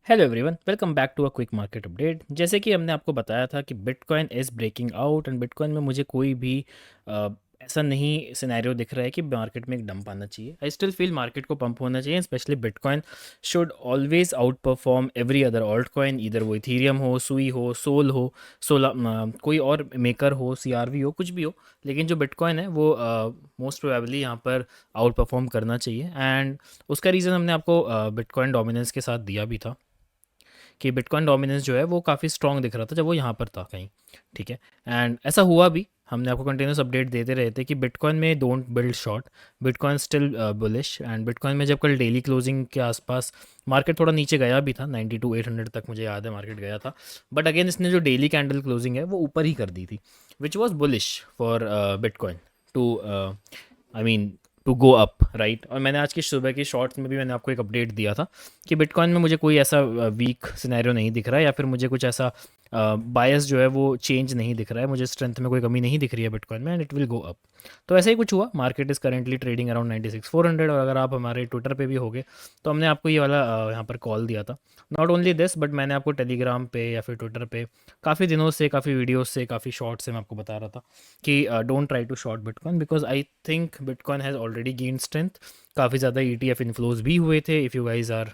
Hello everyone, welcome back to a quick market update. जैसे कि हमने आपको बताया था कि bitcoin is breaking out and bitcoin में मुझे कोई भी अ, ऐसा नहीं सिनेरियो दिख रहा है कि मार्केट में एक डंप आना चाहिए। आई स्टिल फील मार्केट को पंप होना चाहिए, specially bitcoin should always out perform every other alt coin, इधर वो इथीरियम हो, सुई हो, सोल हो, सोला कोई और मेकर हो, सीआरवी हो, कुछ भी हो। लेकिन जो बिटकॉइन है वो मोस्ट प्रोबेबली यहाँ पर आउट परफॉर्म करना चाहिए। एंड उसका रीज़न हमने आपको बिटकॉइन डोमिनेंस के साथ दिया भी था कि बिटकॉइन डोमिनेंस जो है वो काफ़ी स्ट्रॉन्ग दिख रहा था जब वो यहाँ पर था कहीं। ठीक है, एंड ऐसा हुआ भी। हमने आपको कंटिन्यूस अपडेट देते रहे थे कि बिटकॉइन में don't build short, bitcoin still bullish. And bitcoin में जब कल डेली क्लोजिंग के आसपास मार्केट थोड़ा नीचे गया भी था, 92,800 तक मुझे याद है मार्केट गया था, बट अगेन इसने जो डेली कैंडल क्लोजिंग है वो ऊपर ही कर दी थी, which was bullish for bitcoin to I mean to go up, right. और मैंने आज की सुबह की शॉर्ट्स में भी मैंने आपको एक अपडेट दिया था कि बिटकॉइन में मुझे कोई ऐसा वीक सिनेरियो नहीं दिख रहा है, या फिर मुझे कुछ ऐसा बायस जो है वो चेंज नहीं दिख रहा है, मुझे स्ट्रेंथ में कोई कमी नहीं दिख रही है बिटकॉइन में, and it will go up. तो ऐसा ही कुछ हुआ, market is currently trading around 96,400। और अगर आप हमारे ट्विटर पे भी होगे तो हमने आपको ये वाला यहाँ पर कॉल दिया था। नॉट ओनली दिस, बट मैंने आपको टेलीग्राम पे या फिर ट्विटर पे काफ़ी दिनों से, काफ़ी वीडियोस से, काफ़ी शॉर्ट से मैं आपको बता रहा था कि don't try to short bitcoin, because I think bitcoin has already gain strength. काफ़ी ज़्यादा ETF इन्फ्लोज भी हुए थे। If you guys are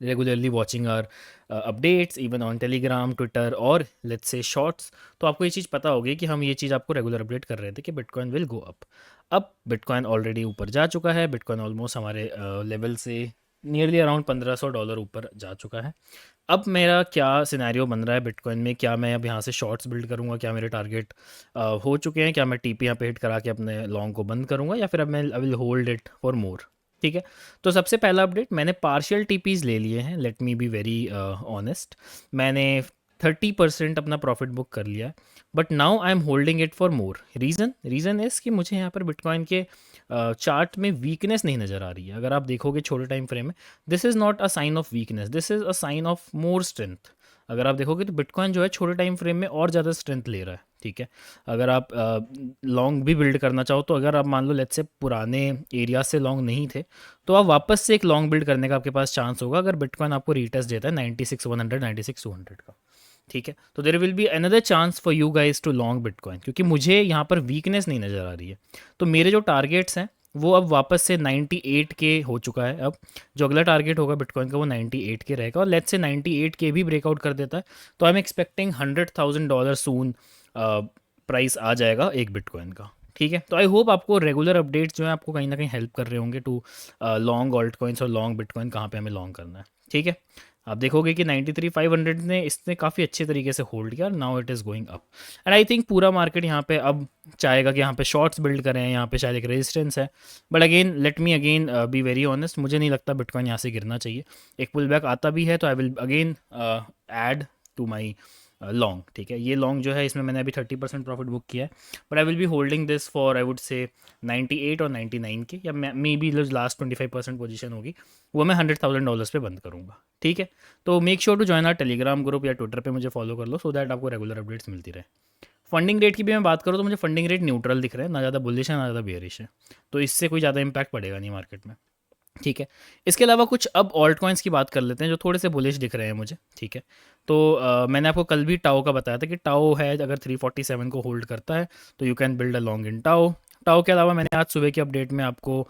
regularly watching our updates even on Telegram, Twitter और लेट्स से शॉर्ट्स, तो आपको ये चीज़ पता होगी कि हम ये चीज़ आपको रेगुलर अपडेट कर रहे थे कि बिटकॉइन विल गो अप। अब बिटकॉइन ऑलरेडी ऊपर जा चुका है, बिटकॉइन ऑलमोस्ट हमारे लेवल से नियरली अराउंड $1,500 ऊपर जा चुका है। अब मेरा क्या सिनेरियो बन रहा है बिटकॉइन में, क्या मैं अब यहाँ से शॉर्ट्स बिल्ड करूँगा, क्या मेरे टारगेट हो चुके हैं, क्या मैं टीपी यहाँ पे हिट करा के अपने लॉन्ग को बंद करूँगा, या फिर अब मैं I will hold it for more. ठीक है, तो सबसे पहला अपडेट, मैंने पार्शियल टीपीज ले लिए हैं, let me be very honest. मैंने 30% अपना प्रॉफिट बुक कर लिया है, but now I am holding it for more. Reason is कि मुझे यहाँ पर बिटकॉइन के चार्ट में वीकनेस नहीं नज़र आ रही है। अगर आप देखोगे छोटे टाइम फ्रेम में, this is not a sign of weakness, this is a sign of more strength. अगर आप देखोगे तो बिटकॉइन जो है छोटे टाइम फ्रेम में और ज़्यादा स्ट्रेंथ ले रहा है। ठीक है, अगर आप लॉन्ग भी बिल्ड करना चाहो, तो अगर आप मान लो लेट्स से पुराने एरिया से लॉन्ग नहीं थे, तो आप वापस से एक लॉन्ग बिल्ड करने का आपके पास चांस होगा अगर बिटकॉइन आपको रीटेस्ट देता है 96,100, 96,200 का। ठीक है, तो there will be another chance for you guys to long bitcoin, क्योंकि मुझे यहाँ पर वीकनेस नहीं नज़र आ रही है। तो मेरे जो टारगेट्स हैं वो अब वापस से 98 के हो चुका है। अब जो अगला टारगेट होगा बिटकॉइन का वो 98 के रहेगा, और लेट्स से 98 के भी ब्रेकआउट कर देता है तो I am expecting $100,000 soon price आ जाएगा एक बिटकॉइन का। ठीक है, तो आई होप आपको रेगुलर अपडेट्स जो है आपको कहीं ना कहीं हेल्प कर रहे होंगे टू लॉन्ग ऑल्ट कॉइन्स और लॉन्ग बिटकॉइन कहाँ पे हमें लॉन्ग करना है। ठीक है, आप देखोगे कि 93,500 ने इसने काफ़ी अच्छे तरीके से होल्ड किया, now it is going up. And I think पूरा मार्केट यहाँ पे अब चाहेगा कि यहाँ पे शॉर्ट्स बिल्ड करें, यहाँ पे शायद एक रेजिस्टेंस है। But again let me again be very honest, मुझे नहीं लगता बिटकॉइन यहाँ से गिरना चाहिए। एक पुल बैक आता भी है तो I will again add to my long. ठीक है, ये लॉन्ग जो है इसमें मैंने अभी 30% प्रॉफिट बुक किया है, but I will be holding this for I would say 98 और 99 के, या मे बी लास्ट 25% पोजीशन होगी वो मैं $100,000 पे बंद करूँगा। ठीक है, तो make sure to join our Telegram group या ट्विटर पे मुझे फॉलो कर लो, सो दैट आपको रेगुलर अपडेट्स मिलती रहे। फंडिंग रेट की भी मैं बात करूँ तो मुझे फंडिंग रेट न्यूट्रल दिख रहा है, ना ज़्यादा बुलिश है ना ज़्यादा बेयरिश है, तो इससे कोई ज़्यादा इंपैक्ट पड़ेगा नहीं मार्केट में। ठीक है, इसके अलावा कुछ अब ऑल्ट कॉइन्स की बात कर लेते हैं जो थोड़े से बुलिश दिख रहे हैं मुझे। ठीक है, तो मैंने आपको कल भी टाओ का बताया था कि टाओ है अगर 347 को होल्ड करता है तो you can build a long in tau. Tau के अलावा मैंने आज सुबह की अपडेट में आपको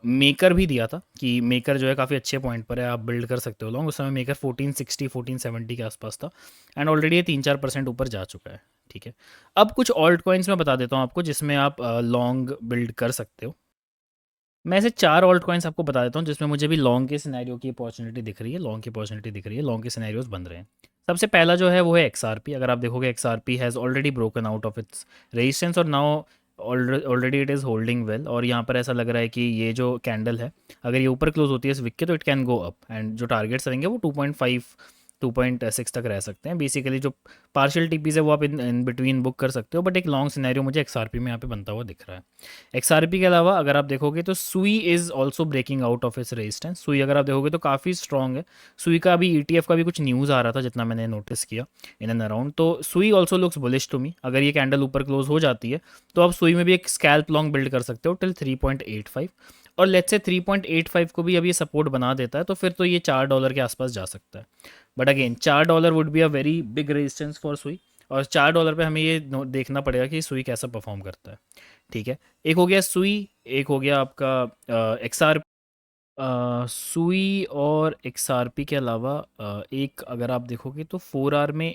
मेकर भी दिया था कि मेकर जो है काफ़ी अच्छे पॉइंट पर है, आप बिल्ड कर सकते हो लॉन्ग। उस समय मेकर 1460 1470 के आसपास था, एंड ऑलरेडी ये 3-4% ऊपर जा चुका है। ठीक है, अब कुछ ऑल्ट कॉइन्स मैं बता देता हूँ आपको जिसमें आप लॉन्ग बिल्ड कर सकते हो। मैं ऐसे 4 ऑल्ट कॉइन्स आपको बता देता हूँ जिसमें मुझे भी लॉन्ग के सिनेरियो की अपॉर्चुनिटी दिख रही है, लॉन्ग की अपॉर्चुनिटी दिख रही है, लॉन्ग के सिनेरियोज बन रहे हैं। सबसे पहला जो है वो है XRP। अगर आप देखोगे XRP has already broken out of its resistance और now already it is holding well, और यहाँ पर ऐसा लग रहा है कि ये जो कैंडल है अगर ये ऊपर क्लोज होती है इस विक के तो it can go up, and जो टारगेट्स रहेंगे वो 2.5 2.6 तक रह सकते हैं। बेसिकली जो पार्शियल टीपीज है वो आप इन बिटवीन बुक कर सकते हो, बट एक लॉन्ग सिनेरियो मुझे XRP में यहाँ पे बनता हुआ दिख रहा है। XRP के अलावा अगर आप देखोगे तो Sui is also breaking out of its resistance. Sui अगर आप देखोगे तो काफ़ी स्ट्रॉन्ग है। सुई का भी ETF का भी कुछ न्यूज़ आ रहा था जितना मैंने नोटिस किया इन एंड अराउंड, तो Sui also looks bullish to me. अगर ये कैंडल ऊपर क्लोज हो जाती है तो आप सुई में भी एक स्कैल्प लॉन्ग बिल्ड कर सकते हो टिल 3.85। और लेट्स से 3.85 को भी अब ये सपोर्ट बना देता है तो फिर तो ये $4 के आसपास जा सकता है। But again $4 would be a very big resistance for सुई, और $4 पे हमें ये देखना पड़ेगा कि सुई कैसा परफॉर्म करता है। ठीक है, एक हो गया सुई, एक हो गया आपका एक्सआर। सुई और एक्सआरपी के अलावा एक अगर आप देखोगे तो 4 आवर में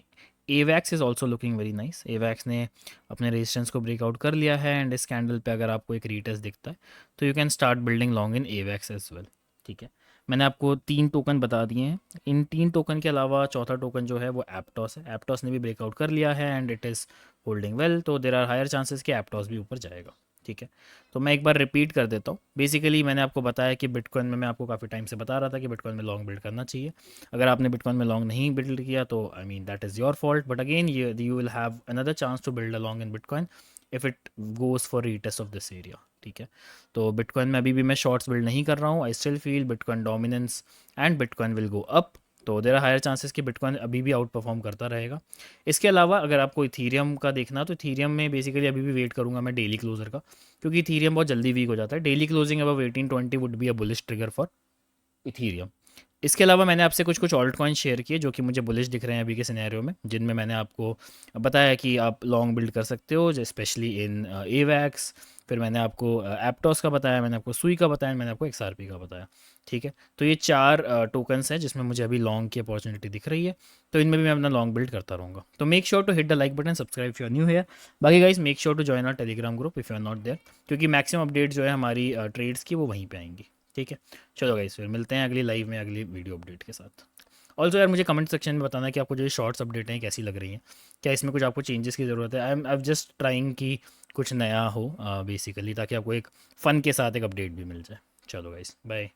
AVAX is also looking very nice. AVAX ने अपने रेजिस्टेंस को ब्रेकआउट कर लिया है, एंड इस कैंडल पे अगर आपको एक रीटेस्ट दिखता है तो you can start building long in AVAX as well. ठीक है, मैंने आपको 3 टोकन बता दिए हैं। इन 3 टोकन के अलावा चौथा टोकन जो है वो एप्टॉस है। एप्टॉस ने भी ब्रेकआउट कर लिया है and it is holding well, तो देर आर हायर चांसेस कि एप्टॉस भी ऊपर जाएगा। ठीक है, तो मैं एक बार रिपीट कर देता हूँ। बेसिकली मैंने आपको बताया कि बिटकॉइन में, मैं आपको काफ़ी टाइम से बता रहा था कि बिटकॉइन में लॉन्ग बिल्ड करना चाहिए। अगर आपने बिटकॉइन में लॉन्ग नहीं बिल्ड किया तो I mean that is your fault, but again you will have another chance to build a long in bitcoin if it goes for retest of this area. ठीक है, तो बिटकॉइन में अभी भी मैं शॉर्ट्स बिल्ड नहीं कर रहा हूँ। I still feel bitcoin dominance and bitcoin will go up, तो देर आर हायर चांसेस कि बिटकॉइन अभी भी आउट परफॉर्म करता रहेगा। इसके अलावा अगर आपको इथीरियम का देखना, तो इथीरियम में बेसिकली अभी भी वेट करूंगा मैं डेली क्लोजर का, क्योंकि इथीरियम बहुत जल्दी वीक हो जाता है। Daily closing above 1820 would be a bullish trigger for Ethereum. इसके अलावा मैंने आपसे कुछ कुछ ऑल्ट कॉइन शेयर किए जो कि मुझे बुलिश दिख रहे हैं अभी के सिनेरियो में, जिनमें मैंने आपको बताया कि आप लॉन्ग बिल्ड कर सकते हो, स्पेशली इन एवैक्स। फिर मैंने आपको एप्टॉस का बताया, मैंने आपको सुई का बताया, मैंने आपको एक्सआरपी का बताया। ठीक है, तो ये 4 टोकन्स हैं जिसमें मुझे अभी लॉन्ग की अपॉर्चुनिटी दिख रही है, तो इनमें भी मैं अपना लॉन्ग बिल्ड करता रहूँगा। तो make sure to hit the like button, subscribe if you are new है। बाकी guys make sure to join our Telegram group if you are not there, क्योंकि मैक्सिमम अपडेट जो है हमारी ट्रेड्स की वो वहीं पे आएंगी। ठीक है, चलो गाइस फिर मिलते हैं अगली लाइव में अगली वीडियो अपडेट के साथ। ऑल्सो यार मुझे कमेंट सेक्शन में बताना कि आपको जो शॉर्ट्स अपडेट हैं कैसी लग रही हैं, क्या इसमें कुछ आपको चेंजेस की ज़रूरत है। आई एम जस्ट ट्राइंग कि कुछ नया हो बेसिकली, ताकि आपको एक फ़न के साथ एक अपडेट भी मिल जाए। चलो गाइस बाय।